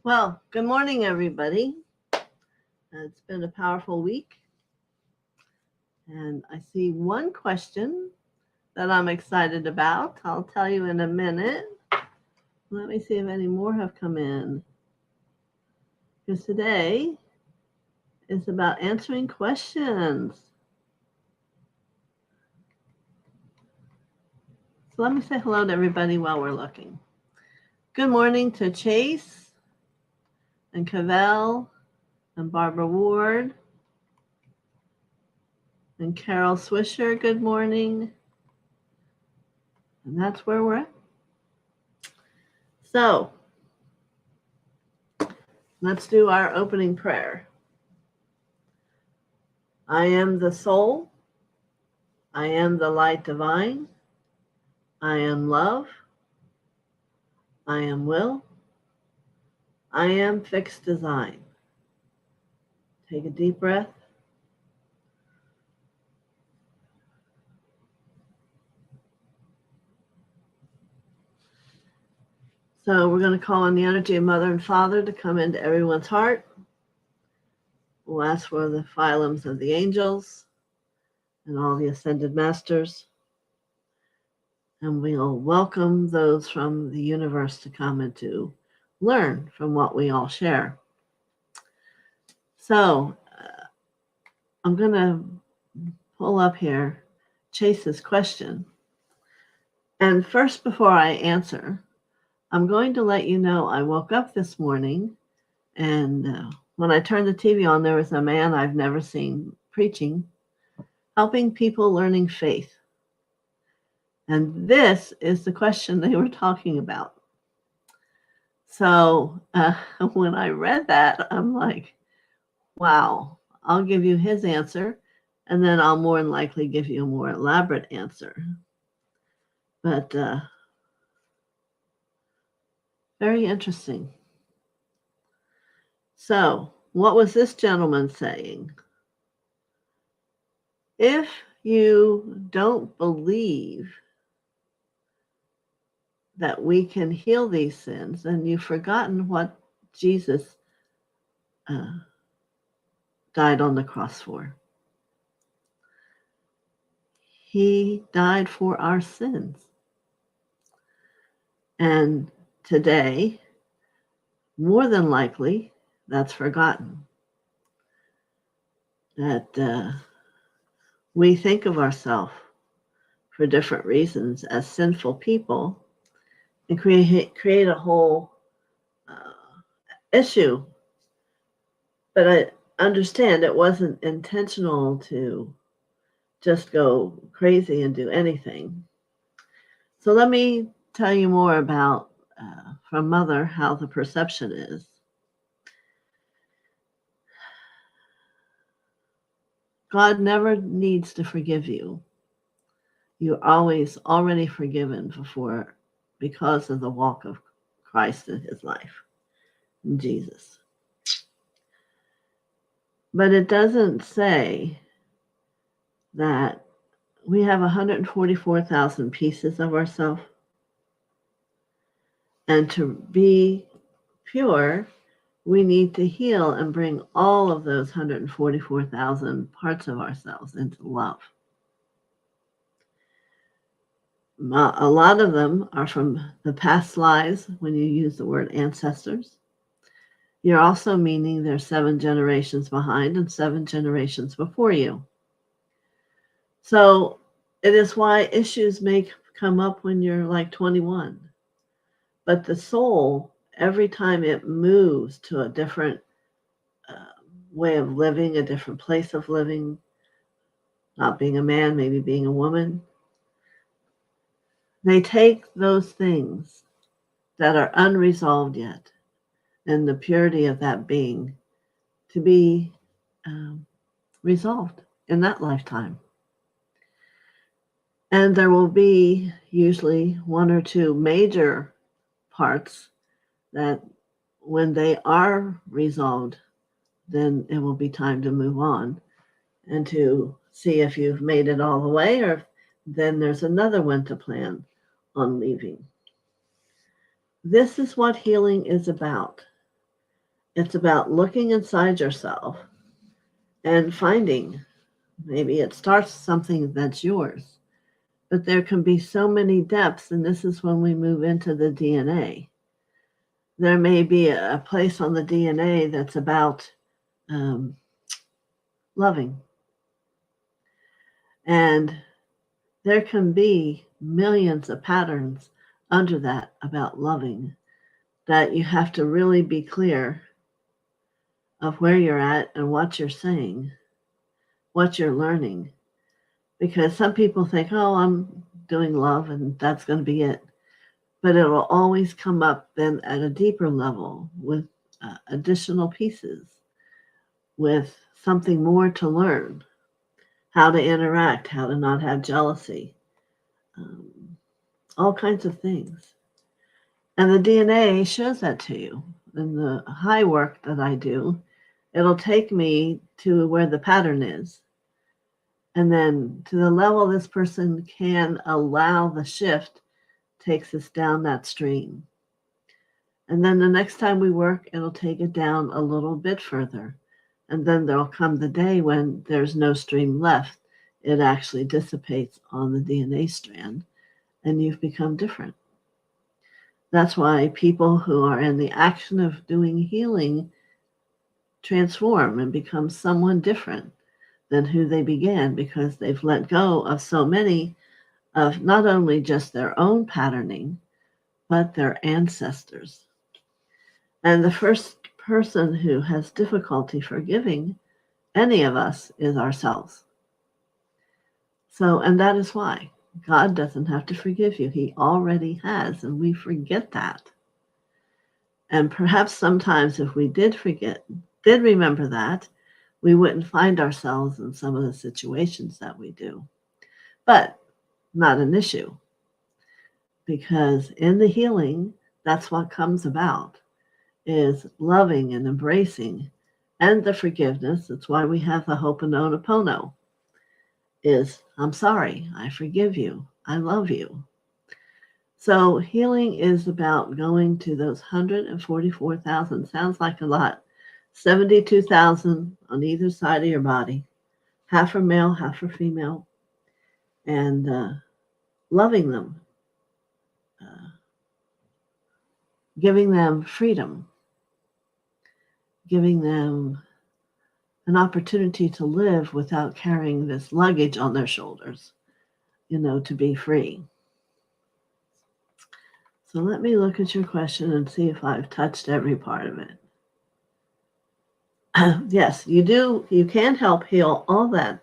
Well, good morning, everybody. It's been a powerful week, and I see one question that I'm excited about. I'll tell you in a minute. Let me see if any more have come in. Because today is about answering questions. So let me say hello to everybody while we're looking. Good morning to Chase and Cavell and Barbara Ward and Carol Swisher. Good morning. And that's where we're at. So let's do our opening prayer. I am the soul. I am the light divine. I am love. I am will. I am fixed design. Take a deep breath. So we're going to call on the energy of Mother and Father to come into everyone's heart. We'll ask for the phylums of the angels and all the ascended masters. And we'll welcome those from the universe to come and to learn from what we all share. So I'm going to pull up here Chase's question. And first, before I answer, I'm going to let you know I woke up this morning, and when I turned the TV on, there was a man I've never seen preaching, helping people learning faith. And this is the question they were talking about. So when I read that, I'm like, wow, I'll give you his answer, and then I'll more than likely give you a more elaborate answer. But very interesting. So, what was this gentleman saying? If you don't believe that we can heal these sins, then you've forgotten what Jesus died on the cross for. He died for our sins. And today, more than likely, that's forgotten. That we think of ourselves for different reasons as sinful people and create a whole issue. But I understand it wasn't intentional to just go crazy and do anything. So let me tell you more about, from Mother, how the perception is. God never needs to forgive you. You're always already forgiven because of the walk of Christ in his life, in Jesus. But it doesn't say that we have 144,000 pieces of ourselves. And to be pure, we need to heal and bring all of those 144,000 parts of ourselves into love. A lot of them are from the past lives when you use the word ancestors. You're also meaning they're 7 generations behind and 7 generations before you. So it is why issues may come up when you're like 21. But the soul, every time it moves to a different way of living, a different place of living, not being a man, maybe being a woman, they take those things that are unresolved yet and the purity of that being to be resolved in that lifetime. And there will be usually 1 or 2 major parts that when they are resolved, then it will be time to move on and to see if you've made it all the way, or then there's another one to plan on leaving. This is what healing is about. It's about looking inside yourself and finding, maybe it starts something that's yours, but there can be so many depths, and this is when we move into the DNA. There may be a place on the DNA that's about um, loving, and there can be millions of patterns under that about loving that you have to really be clear of where you're at and what you're saying, what you're learning. Because some people think, oh, I'm doing love and that's going to be it. But it will always come up then at a deeper level with additional pieces, with something more to learn, how to interact, how to not have jealousy, um, all kinds of things. And the DNA shows that to you. In the high work that I do, it'll take me to where the pattern is. And then to the level this person can allow the shift takes us down that stream. And then the next time we work, it'll take it down a little bit further. And then there'll come the day when there's no stream left. It actually dissipates on the DNA strand and you've become different. That's why people who are in the action of doing healing transform and become someone different than who they began, because they've let go of so many of not only just their own patterning, but their ancestors. And the first person who has difficulty forgiving any of us is ourselves. So, and that is why God doesn't have to forgive you. He already has, and we forget that. And perhaps sometimes if we did remember that, we wouldn't find ourselves in some of the situations that we do. But not an issue, because in the healing, that's what comes about, is loving and embracing and the forgiveness. That's why we have the Ho'oponopono, is I'm sorry, I forgive you, I love you. So healing is about going to those 144,000, sounds like a lot, 72,000 on either side of your body, half are male, half are female, and loving them, uh, giving them freedom, giving them an opportunity to live without carrying this luggage on their shoulders, to be free. So let me look at your question and see if I've touched every part of it. Yes, you do. You can help heal all that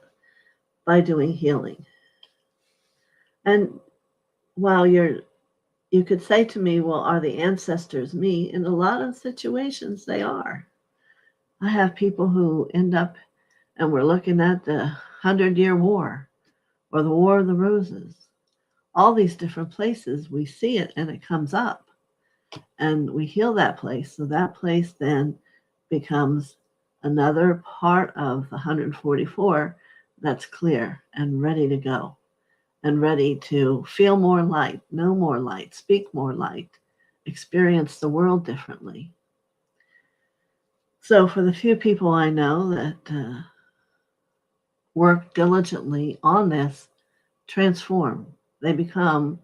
by doing healing. And while you could say to me, well, are the ancestors me? In a lot of situations, they are. I have people who end up, and we're looking at the 100-Year War or the War of the Roses. All these different places, we see it and it comes up. And we heal that place. So that place then becomes another part of the 144 that's clear and ready to go and ready to feel more light, know more light, speak more light, experience the world differently. So for the few people I know that work diligently on this, transform. They become,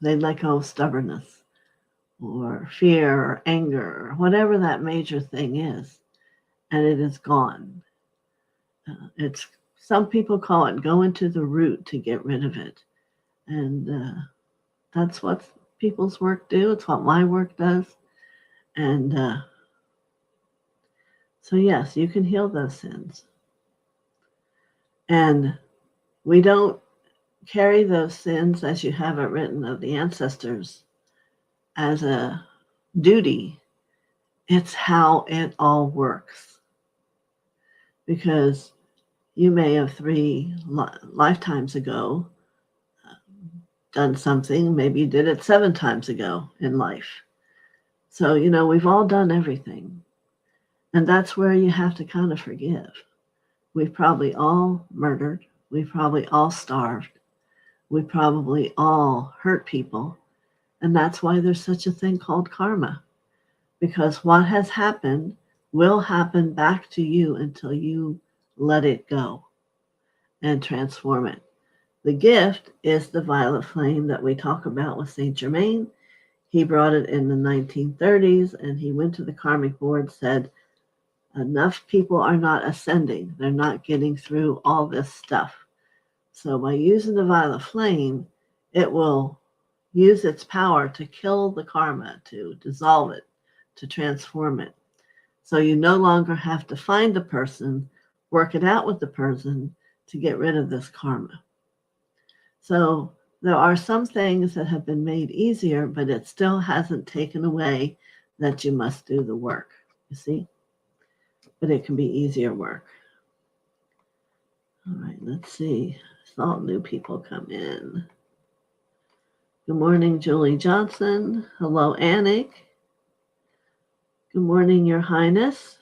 they let go of stubbornness or fear or anger or whatever that major thing is, and it is gone. It's some people call it going to the root to get rid of it, and that's what people's work do. It's what my work does, and so yes, you can heal those sins, and we don't carry those sins as you have it written of the ancestors as a duty. It's how it all works, because you may have 3 lifetimes ago done something. Maybe you did it 7 times ago in life. So, we've all done everything. And that's where you have to kind of forgive. We've probably all murdered. We've probably all starved. We probably all hurt people. And that's why there's such a thing called karma. because what has happened will happen back to you until you let it go and transform it. The gift is the violet flame that we talk about with Saint Germain. He brought it in the 1930s, and he went to the karmic board, said, enough people are not ascending. They're not getting through all this stuff. So by using the violet flame, it will use its power to kill the karma, to dissolve it, to transform it. So you no longer have to find the person, work it out with the person to get rid of this karma. So there are some things that have been made easier, but it still hasn't taken away that you must do the work, you see? But it can be easier work. All right, let's see. All new people come in. Good morning, Julie Johnson. Hello, Anik. Good morning, Your Highness.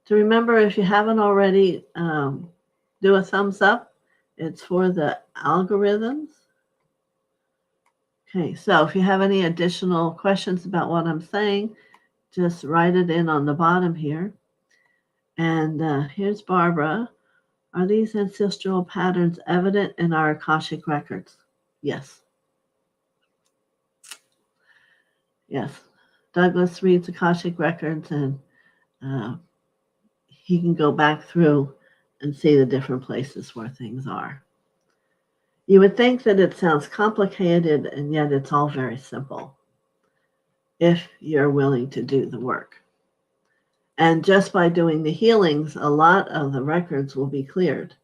To remember, if you haven't already, do a thumbs up. It's for the algorithms. Okay, so if you have any additional questions about what I'm saying, just write it in on the bottom here. And here's Barbara. Are these ancestral patterns evident in our Akashic records? Yes. Yes. Douglas reads Akashic records, and he can go back through and see the different places where things are. You would think that it sounds complicated, and yet it's all very simple if you're willing to do the work. And just by doing the healings, a lot of the records will be cleared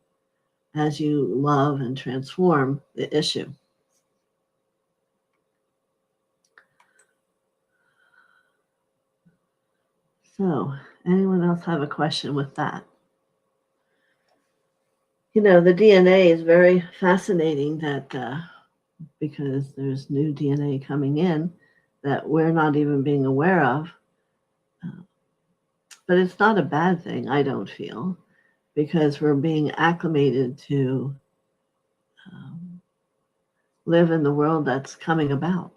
as you love and transform the issue. So, anyone else have a question with that? You know, the DNA is very fascinating that because there's new DNA coming in that we're not even being aware of. But it's not a bad thing, I don't feel, because we're being acclimated to live in the world that's coming about.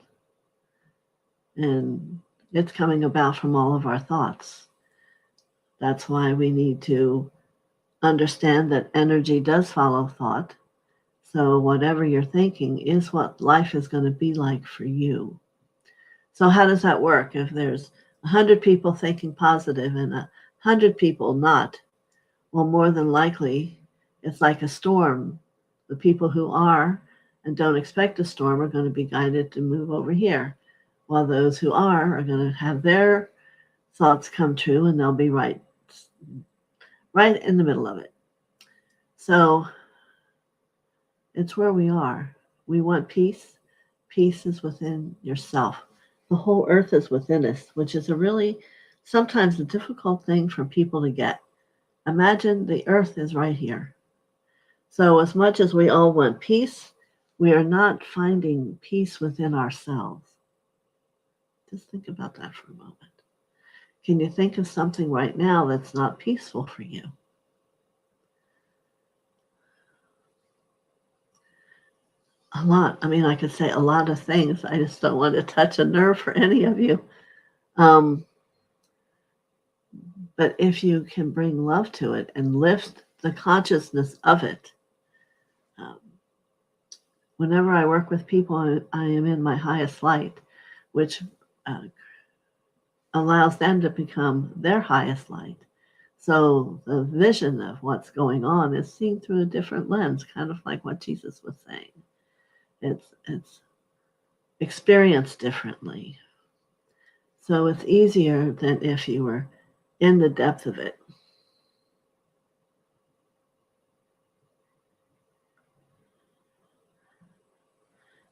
And it's coming about from all of our thoughts. That's why we need to understand that energy does follow thought. So whatever you're thinking is what life is going to be like for you. So how does that work? If there's 100 people thinking positive and 100 people not, well, more than likely, it's like a storm. The people who are and don't expect a storm are going to be guided to move over here, while those who are going to have their thoughts come true, and they'll be right in the middle of it. So it's where we are. We want peace. Peace is within yourself. The whole earth is within us, which is sometimes a difficult thing for people to get. Imagine the earth is right here. So as much as we all want peace, we are not finding peace within ourselves. Just think about that for a moment. Can you think of something right now that's not peaceful for you? A lot. I mean, I could say a lot of things. I just don't want to touch a nerve for any of you. But if you can bring love to it and lift the consciousness of it, whenever I work with people, I am in my highest light, which allows them to become their highest light. So the vision of what's going on is seen through a different lens, kind of like what Jesus was saying. It's experienced differently. So it's easier than if you were in the depth of it.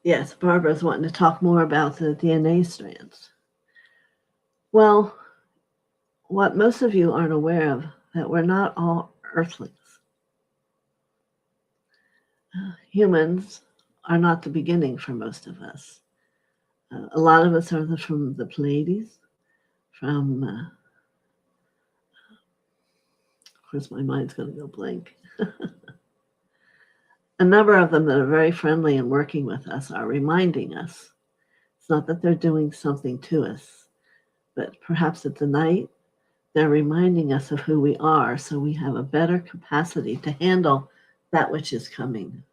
Yes, Barbara's wanting to talk more about the DNA strands. Well, what most of you aren't aware of, that we're not all earthlings. Humans are not the beginning for most of us. A lot of us are from the Pleiades, from, of course, my mind's going to go blank. A number of them that are very friendly and working with us are reminding us. It's not that they're doing something to us, but perhaps at the night, they're reminding us of who we are so we have a better capacity to handle that which is coming.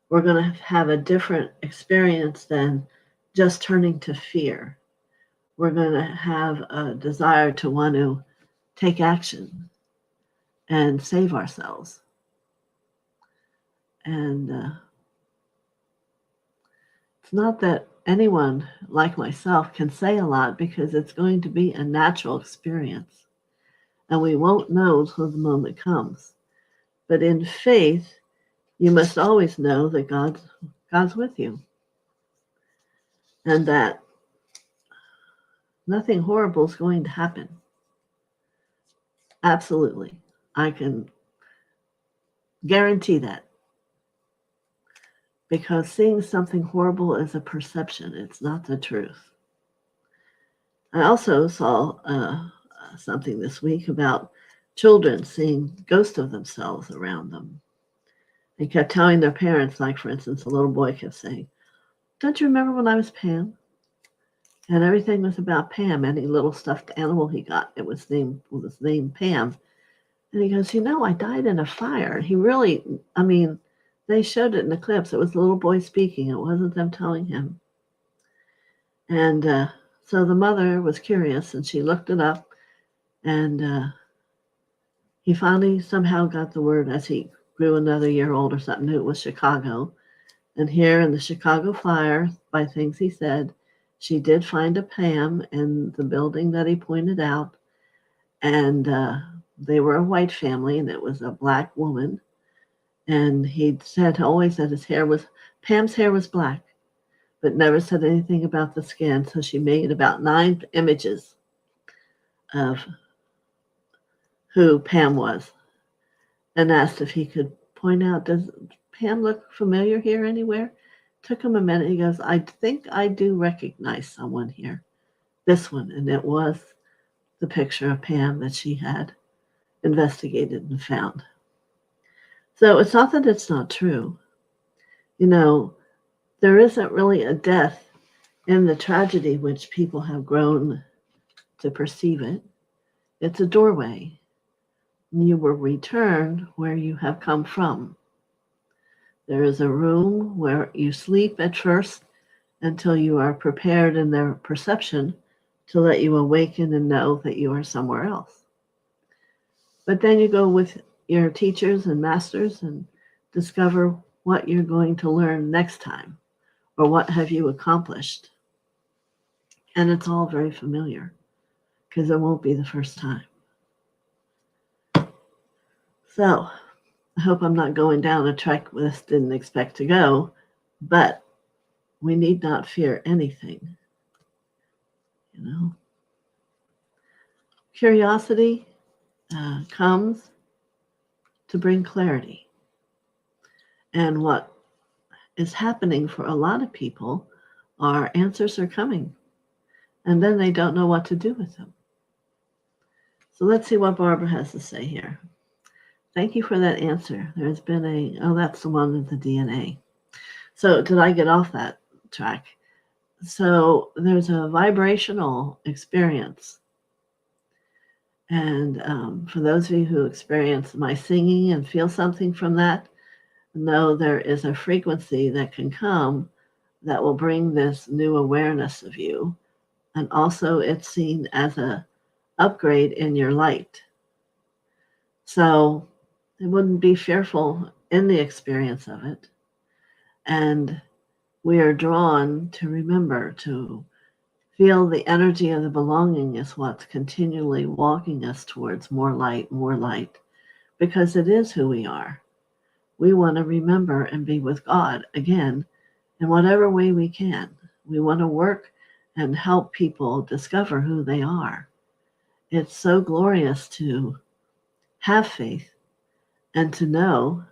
We're going to have a different experience than just turning to fear. We're going to have a desire to want to take action and save ourselves. And it's not that anyone like myself can say a lot because it's going to be a natural experience. And we won't know till the moment comes. But in faith, you must always know that God's with you. And that nothing horrible is going to happen. Absolutely. I can guarantee that. Because seeing something horrible is a perception. It's not the truth. I also saw something this week about children seeing ghosts of themselves around them. They kept telling their parents, like, for instance, a little boy kept saying, "Don't you remember when I was Pam?" And everything was about Pam. Any little stuffed animal he got, it was named Pam. And he goes, I died in a fire. He really, they showed it in the clips. It was the little boy speaking. It wasn't them telling him. And so the mother was curious, and she looked it up. And he finally somehow got the word as he grew another year old or something, knew it was Chicago. And here in the Chicago fire, by things he said, she did find a Pam in the building that he pointed out. And they were a white family, and it was a black woman. And he said always that Pam's hair was black, but never said anything about the skin. So she made about 9 images of who Pam was and asked if he could point out, does Pam look familiar here anywhere? Took him a minute. He goes, I think I do recognize someone here. This one. And it was the picture of Pam that she had investigated and found. So it's not that it's not true. There isn't really a death in the tragedy which people have grown to perceive it. It's a doorway. You will return where you have come from. There is a room where you sleep at first until you are prepared in their perception to let you awaken and know that you are somewhere else. But then you go with your teachers and masters and discover what you're going to learn next time, or what have you accomplished. And it's all very familiar because it won't be the first time. So I hope I'm not going down a track this didn't expect to go, but we need not fear anything. Curiosity comes to bring clarity. And what is happening for a lot of people are answers are coming, and then they don't know what to do with them. So let's see what Barbara has to say here. Thank you for that answer. There's been that's the one with the DNA. So did I get off that track? So there's a vibrational experience. And for those of you who experience my singing and feel something from that, know there is a frequency that can come that will bring this new awareness of you. And also it's seen as an upgrade in your light. So I wouldn't be fearful in the experience of it. And we are drawn to remember to feel the energy of the belonging is what's continually walking us towards more light, because it is who we are. We want to remember and be with God again in whatever way we can. We want to work and help people discover who they are. It's so glorious to have faith and to know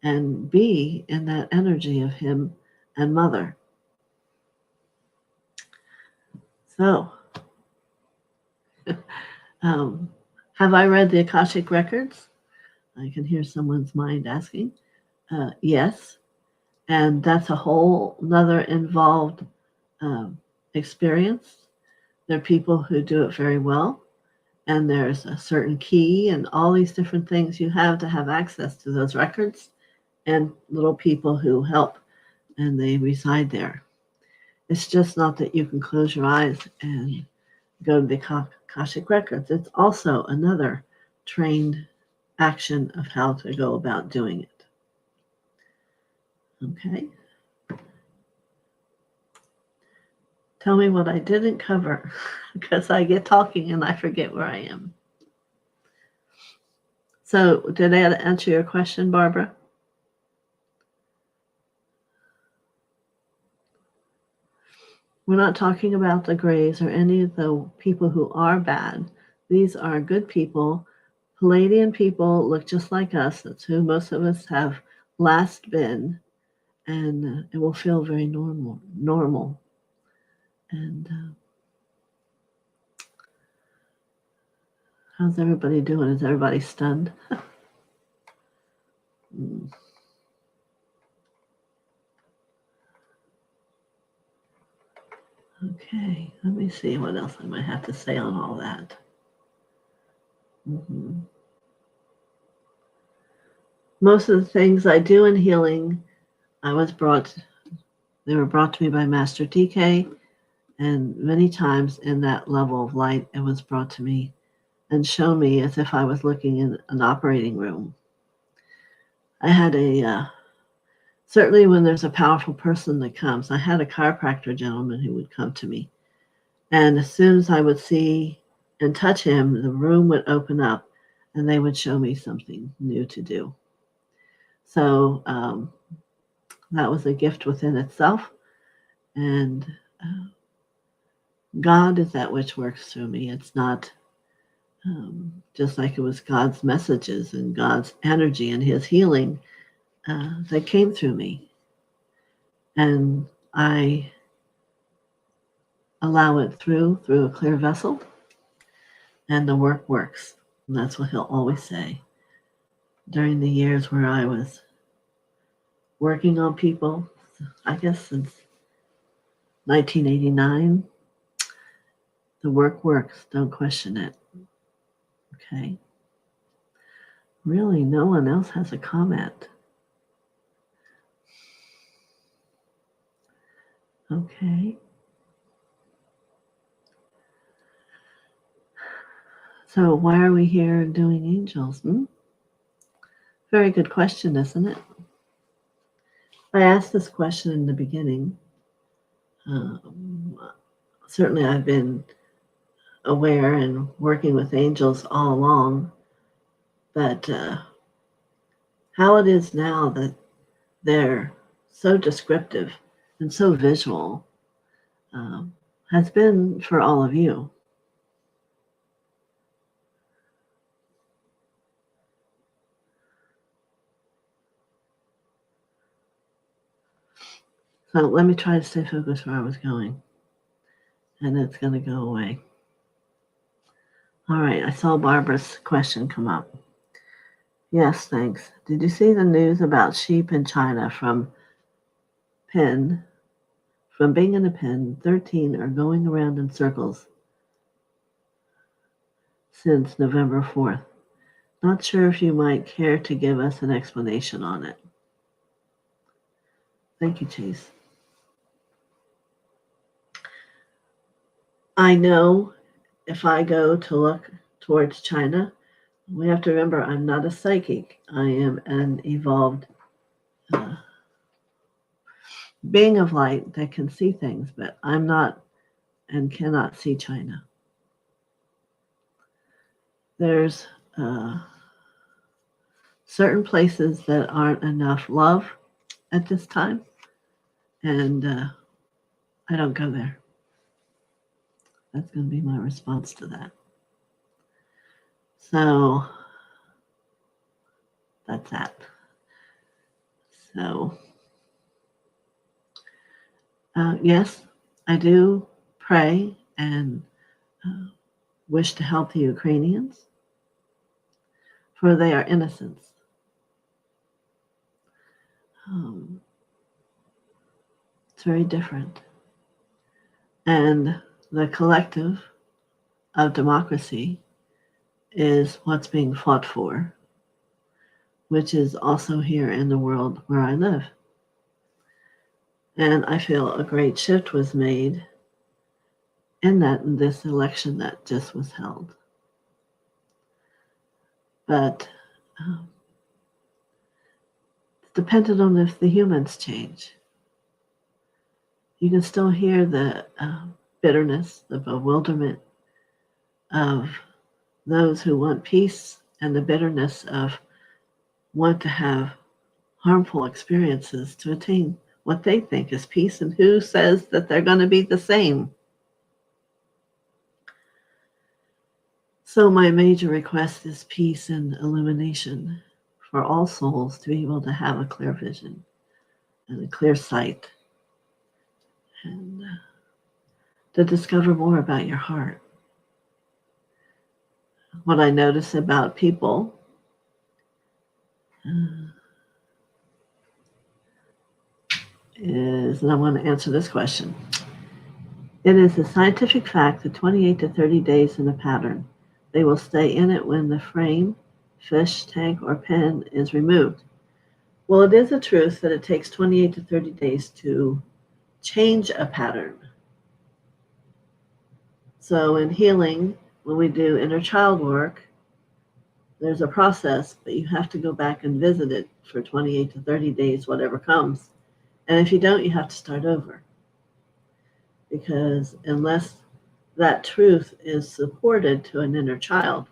and be in that energy of Him and Mother. So, have I read the Akashic Records? I can hear someone's mind asking. Yes. And that's a whole another involved experience. There are people who do it very well, and there's a certain key and all these different things you have to have access to those records, and little people who help, and they reside there. It's just not that you can close your eyes and go to the Akashic records. It's also another trained action of how to go about doing it. Okay? Tell me what I didn't cover, because I get talking and I forget where I am. So, did that answer your question, Barbara? We're not talking about the grays or any of the people who are bad. These are good people. Palladian people look just like us. That's who most of us have last been, and it will feel very normal. And how's everybody doing? Is everybody stunned? Okay, let me see what else I might have to say on all that. Most of the things I do in healing, they were brought to me by Master DK, and many times in that level of light, it was brought to me and shown me as if I was looking in an operating room. I had certainly when there's a powerful person that comes, I had a chiropractor gentleman who would come to me. And as soon as I would see and touch him, the room would open up and they would show me something new to do. So that was a gift within itself. And God is that which works through me. It's not just like it was God's messages and God's energy and his healing that came through me. And I allow it through a clear vessel, and the work works. And that's what he'll always say. During the years where I was working on people, I guess since 1989, the work works. Don't question it. Okay. Really, no one else has a comment. Okay. So why are we here doing angels? Very good question, isn't it? I asked this question in the beginning. Certainly I've been aware and working with angels all along, but how it is now that they're so descriptive and so visual has been for all of you. So let me try to stay focused where I was going, and it's going to go away. All right, I saw Barbara's question come up. Yes, thanks. Did you see the news about sheep in China from being in a pen? 13 are going around in circles since November 4th. Not sure if you might care to give us an explanation on it. Thank you, Chase. I know if I go to look towards China, we have to remember I'm not a psychic. I am an evolved being of light that can see things, but I'm not and cannot see China. There's certain places that aren't enough love at this time, and I don't go there. That's going to be my response to that. So that's that. So yes, I do pray and wish to help the Ukrainians, for they are innocents. It's very different. And the collective of democracy is what's being fought for, which is also here in the world where I live. And I feel a great shift was made in this election that just was held. But it's dependent on if the humans change. You can still hear the bitterness, the bewilderment of those who want peace, and the bitterness of want to have harmful experiences to attain what they think is peace, and who says that they're going to be the same. So my major request is peace and illumination for all souls to be able to have a clear vision and a clear sight, and to discover more about your heart. What I notice about people is, and I want to answer this question. It is a scientific fact that 28 to 30 days in a pattern, they will stay in it when the frame, fish, tank, or pen is removed. Well, it is a truth that it takes 28 to 30 days to change a pattern. So in healing, when we do inner child work, there's a process, but you have to go back and visit it for 28 to 30 days, whatever comes. And if you don't, you have to start over. Because unless that truth is supported to an inner child,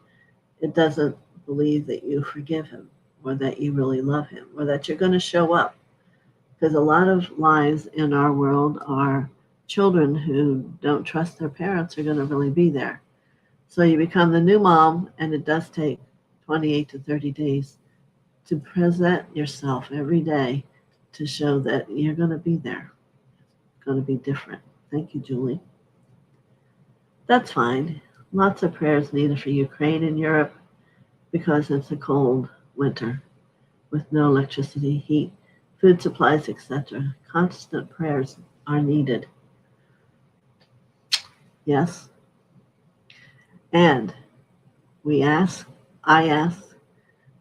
it doesn't believe that you forgive him, or that you really love him, or that you're going to show up. Because a lot of lies in our world are children who don't trust their parents are going to really be there. So you become the new mom, and it does take 28 to 30 days to present yourself every day to show that you're going to be there. It's going to be different. Thank you, Julie. That's fine. Lots of prayers needed for Ukraine and Europe because it's a cold winter with no electricity, heat, food supplies, etc. Constant prayers are needed. Yes. And I ask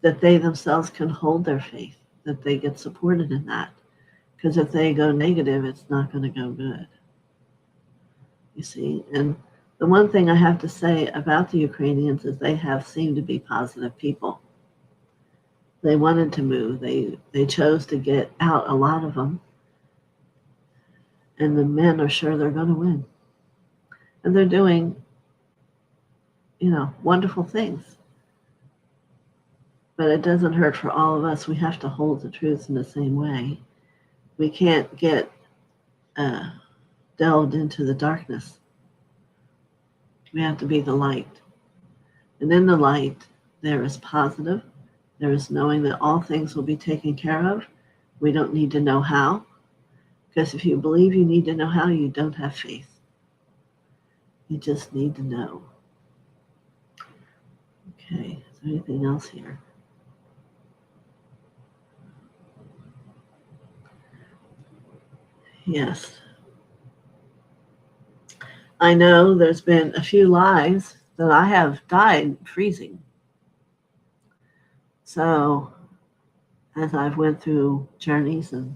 that they themselves can hold their faith, that they get supported in that. Because if they go negative, it's not going to go good. You see? And the one thing I have to say about the Ukrainians is they have seemed to be positive people. They wanted to move. They chose to get out, a lot of them. And the men are sure they're going to win. And they're doing, wonderful things. But it doesn't hurt for all of us. We have to hold the truth in the same way. We can't get delved into the darkness. We have to be the light. And in the light, there is positive. There is knowing that all things will be taken care of. We don't need to know how. Because if you believe you need to know how, you don't have faith. You just need to know. Okay, is there anything else here? Yes. I know there's been a few lies that I have died freezing. So, as I've went through journeys and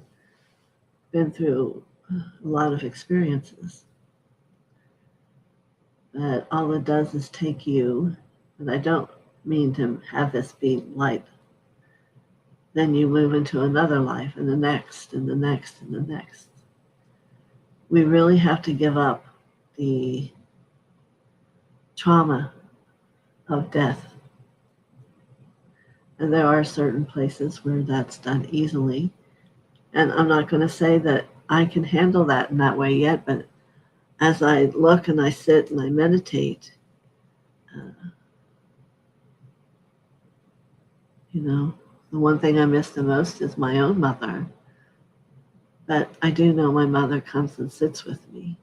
been through a lot of experiences, that all it does is take you, and I don't mean to have this be light, then you move into another life, and the next, and the next, and the next. We really have to give up the trauma of death. And there are certain places where that's done easily. And I'm not going to say that I can handle that in that way yet, but as I look and I sit and I meditate, the one thing I miss the most is my own mother. But I do know my mother comes and sits with me.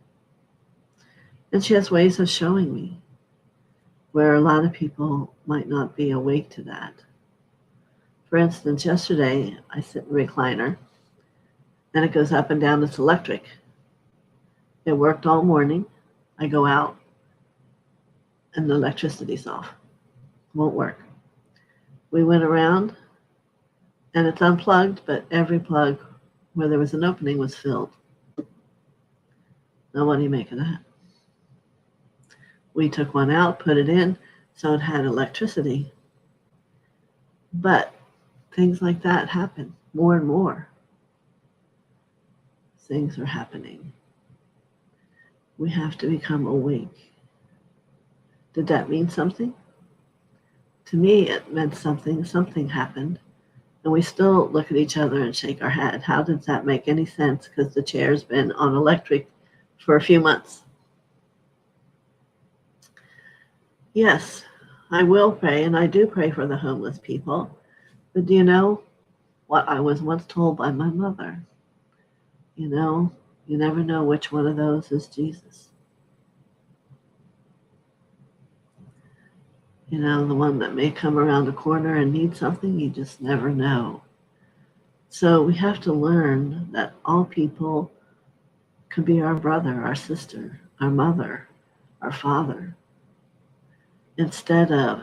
And she has ways of showing me where a lot of people might not be awake to that. For instance, yesterday I sit in a recliner and it goes up and down. It's electric. It worked all morning. I go out and the electricity's off. Won't work. We went around and it's unplugged, but every plug where there was an opening was filled. Now what do you make of that? We took one out, put it in, so it had electricity. But things like that happen more and more. Things are happening. We have to become awake. Did that mean something? To me, it meant something. Something happened. And we still look at each other and shake our head. How does that make any sense? Because the chair's been on electric for a few months. Yes, I will pray, and I do pray for the homeless people. But do you know what I was once told by my mother? You know, you never know which one of those is Jesus. You know, the one that may come around the corner and need something, you just never know. So we have to learn that all people could be our brother, our sister, our mother, our father, instead of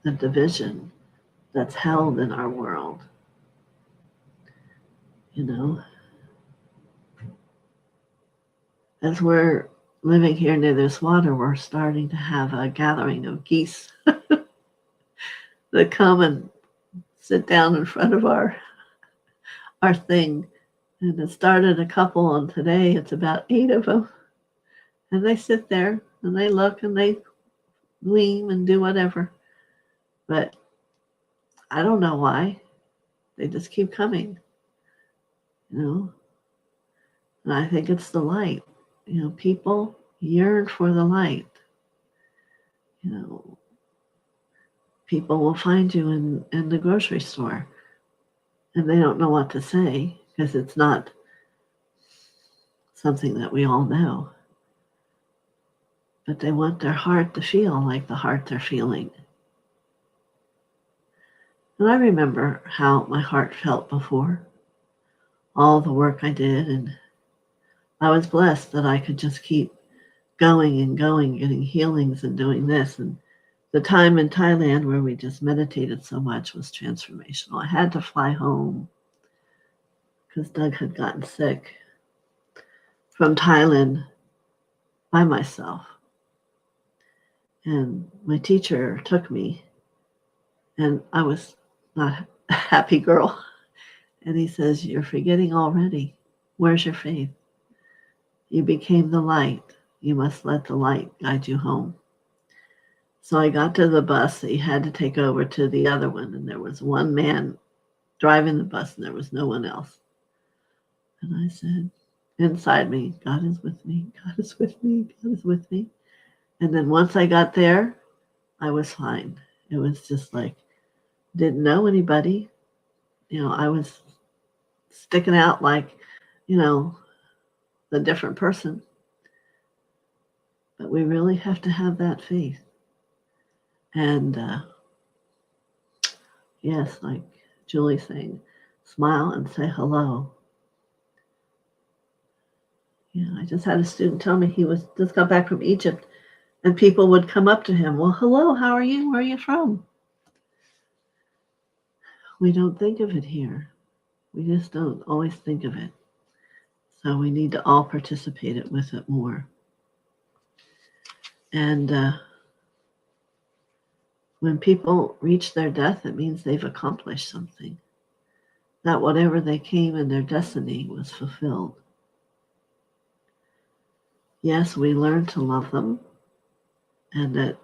the division that's held in our world. You know, as we're living here near this water, we're starting to have a gathering of geese that come and sit down in front of our thing. And it started a couple, and today it's about 8 of them. And they sit there and they look and they gleam and do whatever. But I don't know why. They just keep coming, you know. And I think it's the light. You know, people yearn for the light. You know, people will find you in the grocery store and they don't know what to say because it's not something that we all know. But they want their heart to feel like the heart they're feeling. And I remember how my heart felt before, all the work I did, and I was blessed that I could just keep going and going, getting healings and doing this. And the time in Thailand where we just meditated so much was transformational. I had to fly home because Doug had gotten sick from Thailand by myself. And my teacher took me, and I was not a happy girl. And he says, "You're forgetting already. Where's your faith? You became the light. You must let the light guide you home." So I got to the bus that you had to take over to the other one, and there was one man driving the bus, and there was no one else. And I said, inside me, God is with me. God is with me. God is with me. And then once I got there, I was fine. It was just like, didn't know anybody. You know, I was sticking out like, you know, the different person. But we really have to have that faith. And yes, like Julie saying, smile and say hello. Yeah, I just had a student tell me he was just got back from Egypt and people would come up to him. Well, hello, how are you? Where are you from? We don't think of it here. We just don't always think of it. So we need to all participate with it more. And when people reach their death, it means they've accomplished something. That whatever they came in their destiny was fulfilled. Yes, we learn to love them, and that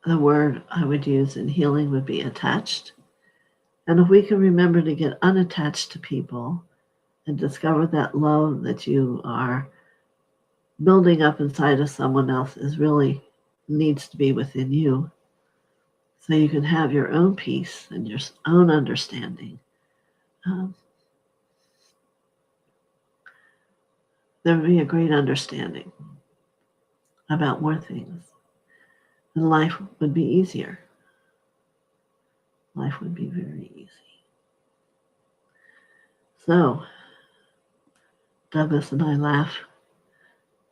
the word I would use in healing would be attached. And if we can remember to get unattached to people and discover that love that you are building up inside of someone else is really needs to be within you, so you can have your own peace and your own understanding. There would be a great understanding about more things, and life would be easier. Life would be very easy. So Douglas and I laugh.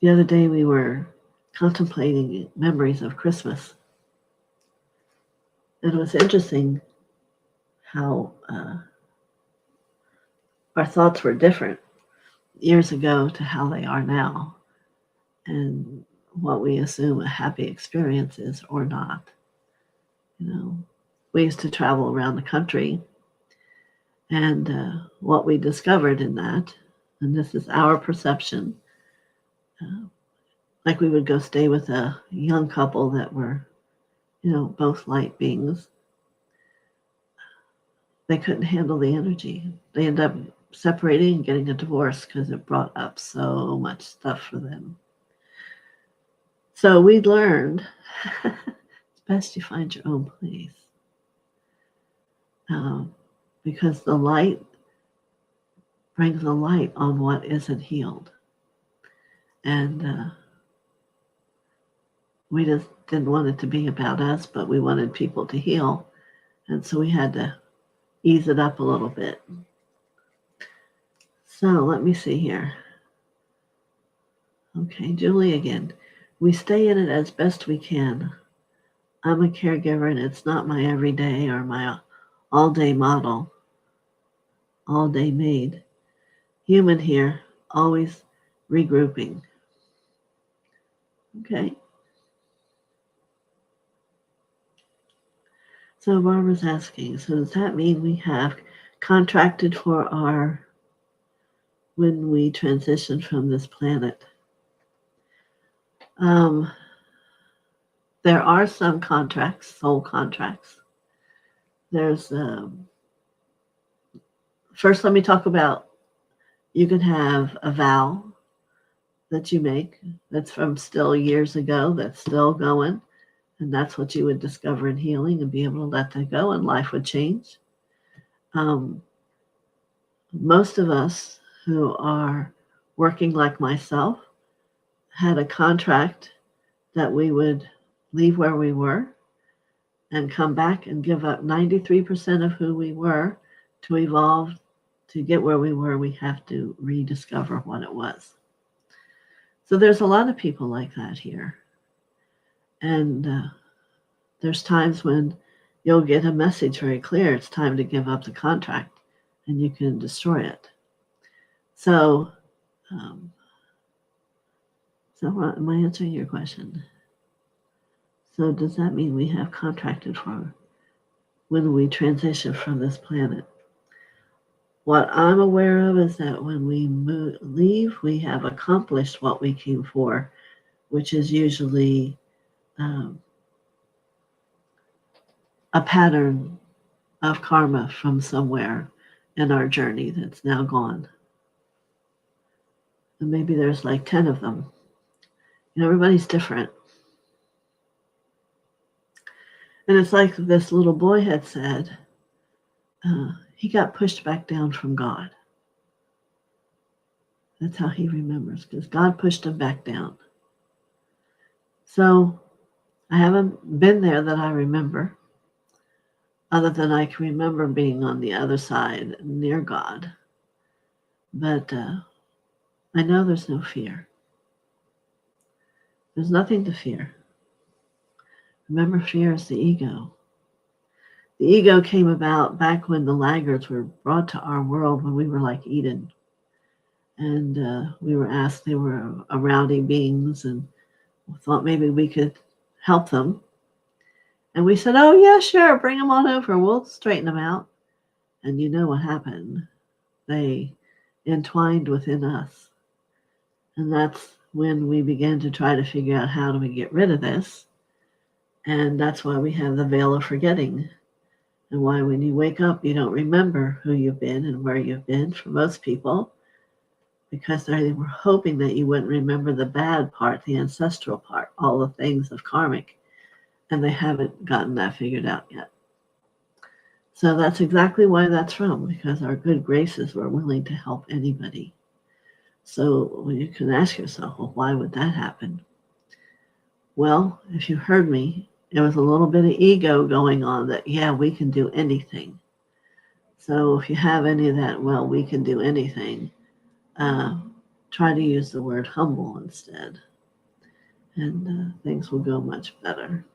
The other day we were contemplating memories of Christmas. And it was interesting how our thoughts were different years ago to how they are now, and what we assume a happy experience is or not. You know, we used to travel around the country, and what we discovered in that, and this is our perception, like we would go stay with a young couple that were, both light beings. They couldn't handle the energy. They ended up separating and getting a divorce because it brought up so much stuff for them. So we learned it's best you find your own place. Because the light brings the light on what isn't healed. And we just didn't want it to be about us, but we wanted people to heal. And so we had to ease it up a little bit. So let me see here. Okay, Julie again. We stay in it as best we can. I'm a caregiver and it's not my everyday or my all-day model, all-day maid. Human here, always regrouping. Okay. So Barbara's asking, so does that mean we have contracted for when we transition from this planet? There are some contracts, soul contracts. There's, first let me talk about, you can have a vow that you make that's from still years ago, that's still going, and that's what you would discover in healing and be able to let that go and life would change. Most of us who are working like myself had a contract that we would leave where we were and come back and give up 93% of who we were to evolve. To get where we were, we have to rediscover what it was. So there's a lot of people like that here. And there's times when you'll get a message very clear, it's time to give up the contract, and you can destroy it. So, am I answering your question? So does that mean we have contracted for when we transition from this planet? What I'm aware of is that when we leave, we have accomplished what we came for, which is usually a pattern of karma from somewhere in our journey that's now gone. And maybe there's like 10 of them. Everybody's different. And it's like this little boy had said, he got pushed back down from God. That's how he remembers, because God pushed him back down. So I haven't been there that I remember, other than I can remember being on the other side near God. But I know there's no fear. There's nothing to fear. Remember, fear is the ego. The ego came about back when the laggards were brought to our world when we were like Eden. And we were asked, they were rowdy beings, and we thought maybe we could help them. And we said, oh, yeah, sure, bring them on over. We'll straighten them out. And you know what happened? They entwined within us. And that's when we began to try to figure out how do we get rid of this. And that's why we have the veil of forgetting. And why when you wake up, you don't remember who you've been and where you've been for most people, because they were hoping that you wouldn't remember the bad part, the ancestral part, all the things of karmic. And they haven't gotten that figured out yet. So that's exactly why that's from, because our good graces were willing to help anybody. So you can ask yourself, well, why would that happen? Well, if you heard me, there was a little bit of ego going on that, yeah, we can do anything. So if you have any of that, well, we can do anything, try to use the word humble instead, and things will go much better.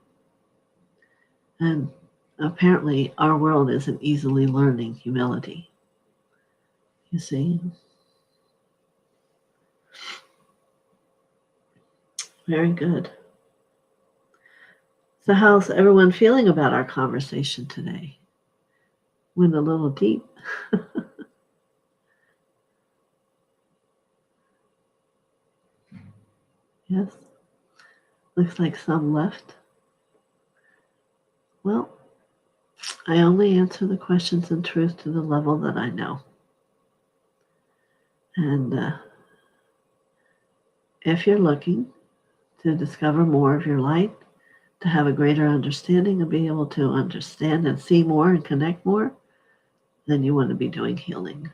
And apparently, our world isn't easily learning humility. You see? Very good. So, how's everyone feeling about our conversation today? Went a little deep. Yes. Looks like some left. Well, I only answer the questions in truth to the level that I know. And if you're looking to discover more of your light, to have a greater understanding and be able to understand and see more and connect more, then you want to be doing healing.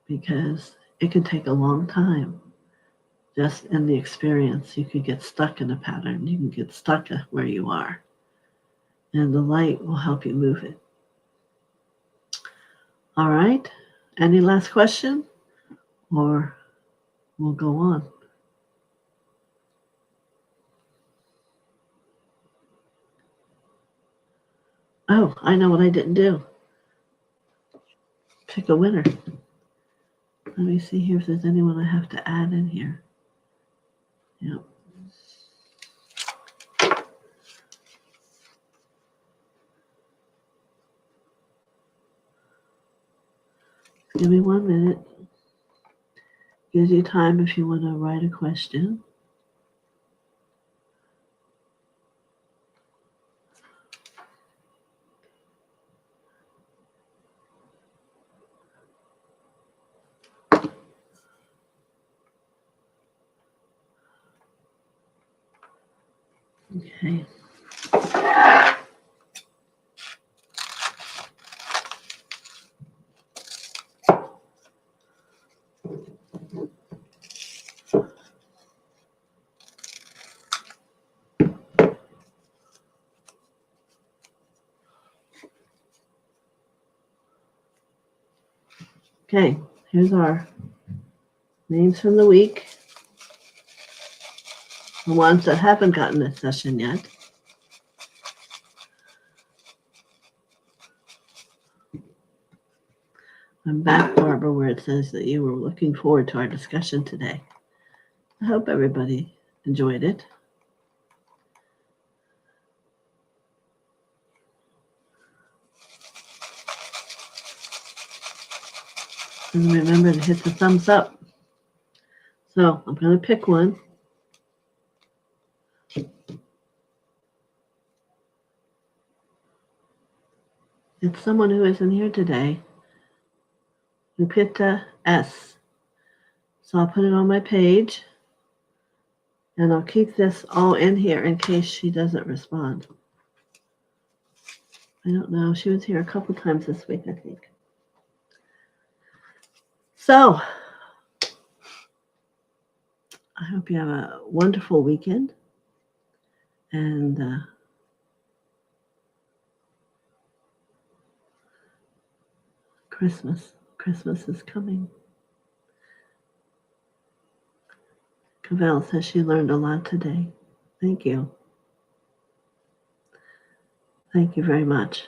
Because it can take a long time. Just in the experience, you could get stuck in a pattern. You can get stuck where you are. And the light will help you move it. All right. Any last question? Or we'll go on. Oh, I know what I didn't do. Pick a winner. Let me see here if there's anyone I have to add in here. Yep. Give me 1 minute. Gives you time if you want to write a question. Okay. Okay, here's our names from the week. The ones that haven't gotten a session yet. I'm back, Barbara, where it says that you were looking forward to our discussion today. I hope everybody enjoyed it. And remember to hit the thumbs up. So I'm going to pick one. It's someone who isn't here today. Lupita S. So I'll put it on my page. And I'll keep this all in here in case she doesn't respond. I don't know. She was here a couple times this week, I think. So I hope you have a wonderful weekend. And Christmas is coming. Cavell says she learned a lot today. Thank you. Thank you very much.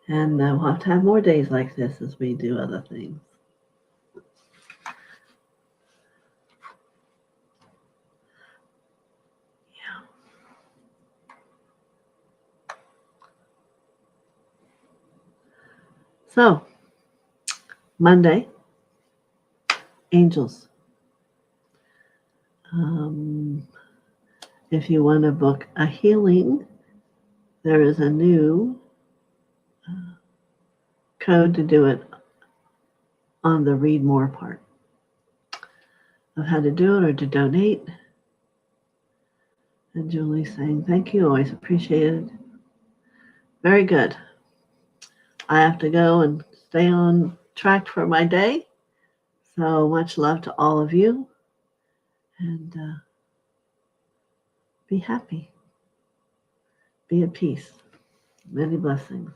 And we'll have to have more days like this as we do other things. Yeah. So, Monday, angels. If you want to book a healing, there is a new code to do it on the read more part of how to do it or to donate. And Julie's saying, thank you, always appreciated. Very good. I have to go and stay on track for my day. So much love to all of you. And be happy. Be at peace. Many blessings.